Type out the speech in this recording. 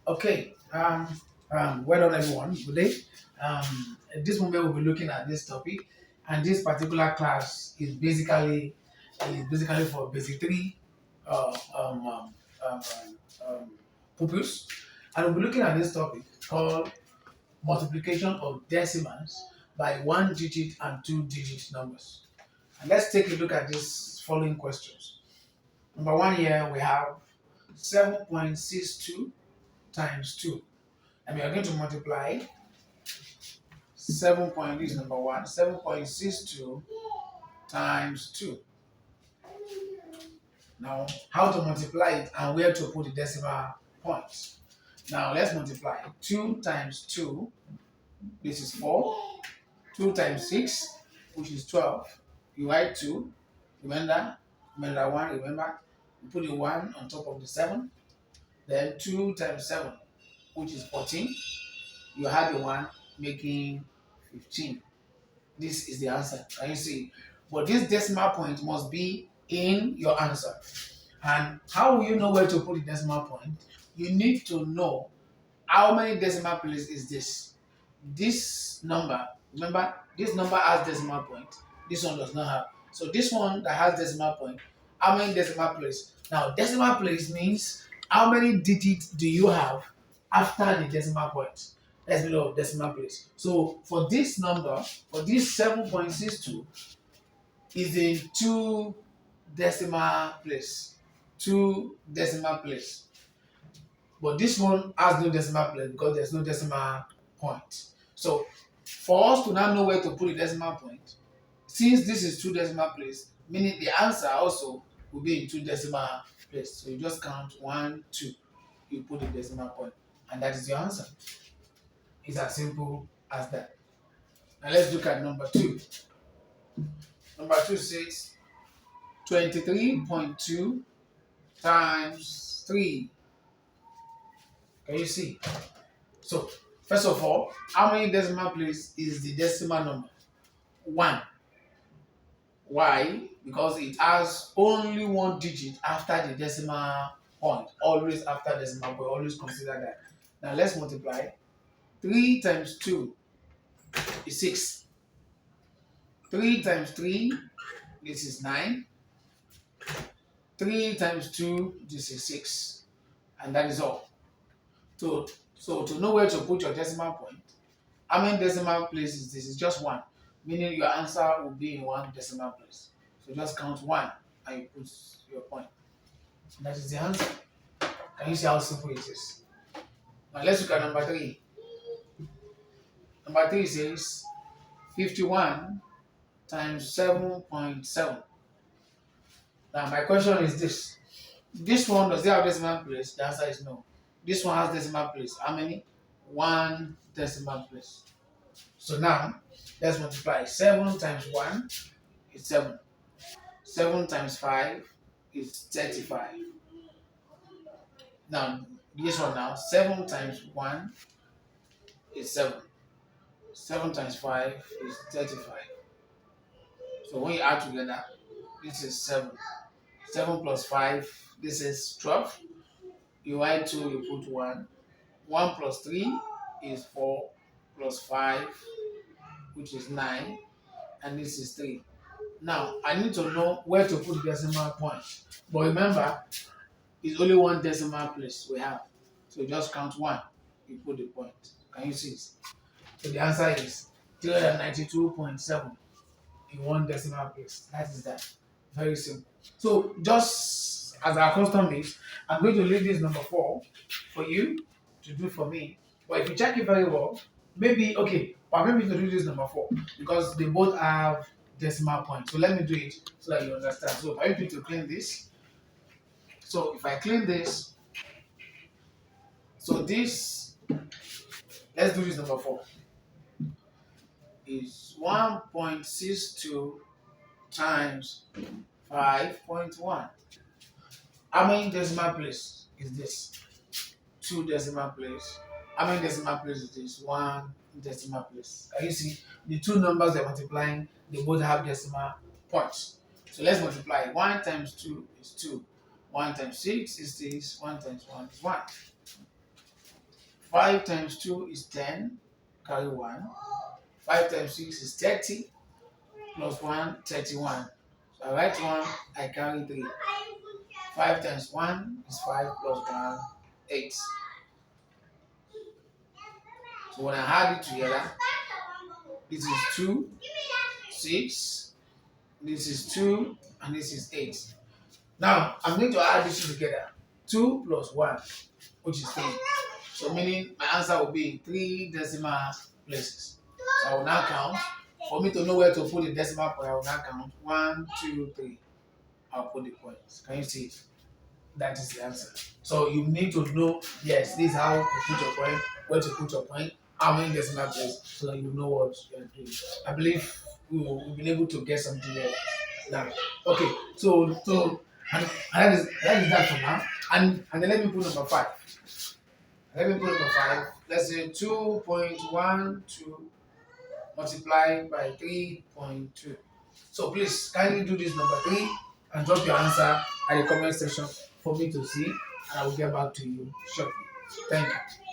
Okay. Well done, everyone. Good day. At this moment, we'll be looking at this topic, and this particular class is basically for basic three uh, um, um, um, um, pupils, and we'll be looking at this topic called multiplication of decimals by one-digit and two-digit numbers. And let's take a look at these following questions. Number one here we have 7.62 times 2, and we are going to multiply 7 point this is number one, 7.62 times 2. Now, how to multiply it and where to put the decimal points. Now, let's multiply 2 times 2, this is 4. 2 times 6, which is 12. You write 2, remember 1, remember. You put the 1 on top of the 7. Then 2 times 7, which is 14. You add the 1, making 15. This is the answer. Can you see? But this decimal point must be in your answer. And how will you know where to put the decimal point? You need to know how many decimal places is this. This number, remember, this number has decimal point. This one does not have. So this one that has decimal point, how many decimal place? Now, decimal place means how many digits do you have after the decimal point? That's below decimal place. So for this number, for this 7.62, is in two decimal place. Two decimal place. But this one has no decimal place because there's no decimal point. So for us to now know where to put the decimal point, since this is two decimal place, meaning the answer also will be in two decimal place. So you just count 1, 2, you put the decimal point, and that is your answer. It's as simple as that. Now let's look at number 2. Number 2 says 23.2 times 3. Can you see? So, first of all, how many decimal places is the decimal number? 1. Why? Because it has only one digit after the decimal point. Always after decimal point. Always consider that. Now, let's multiply. 3 times 2 is 6. 3 times 3, this is 9. 3 times 2, this is 6. And that is all. So to know where to put your decimal point, how many decimal places this is just 1, meaning your answer will be in one decimal place. So just count 1 and you put your point. And that is the answer. Can you see how simple it is? Now let's look at number 3. Number 3 says 51 times 7.7. Now my question is this. This one, does it have decimal place? The answer is no. This one has decimal place. How many? 1 decimal place. So now, let's multiply. 7 times 1 is 7. 7 times 5 is 35. Now, this one now, 7 times 1 is 7. 7 times 5 is 35. So when you add together, this is 7. 7 plus 5, this is 12. You add 2, you put 1. 1 plus 3 is 4 plus 5, which is 9, and this is 3. Now, I need to know where to put the decimal point. But remember, it's only one decimal place we have. So you just count 1, you put the point. Can you see it? So the answer is 392.7 in one decimal place. That is that. Very simple. So just as our custom is, I'm going to leave this number 4 for you to do for me. But if you check it very well, maybe to do this number 4 because they both have decimal points. So let me do it so that you understand. So I need to clean this. So if I clean this, so this, let's do this number 4, is 1.62 times 5.1. How many decimal place is this? 2 decimal place. How many decimal place is this? 1 decimal place. Can you see the two numbers they're multiplying? They both have decimal points. So let's multiply. 1 times 2 is 2. 1 times 6 is 6. 1 times 1 is 1. 5 times 2 is 10, carry 1. 5 times 6 is 30, plus 1, 31. So I write 1, I carry 3. 5 times 1 is 5, plus 1, 8. So when I add it together, this is 2, 6, this is 2, and this is 8. Now, I'm going to add these two together. 2 plus 1, which is 3. So meaning my answer will be 3 decimal places. So I will now count. For me to know where to put the decimal point, I will now count. 1, 2, 3. I'll put the points. Can you see it? That is the answer. So you need to know, yes, this is how to put your point, where to put your point, how many decimal places, so that you know what you are doing. I believe we've been able to get something there now. Okay, so and that is that for now. And then let me put number 5. Let me put number 5. Let's say 2.12 multiplied by 3.2. So please kindly do this number 3 and drop your answer at the comment section for me to see, and I will get back to you shortly. Thank you.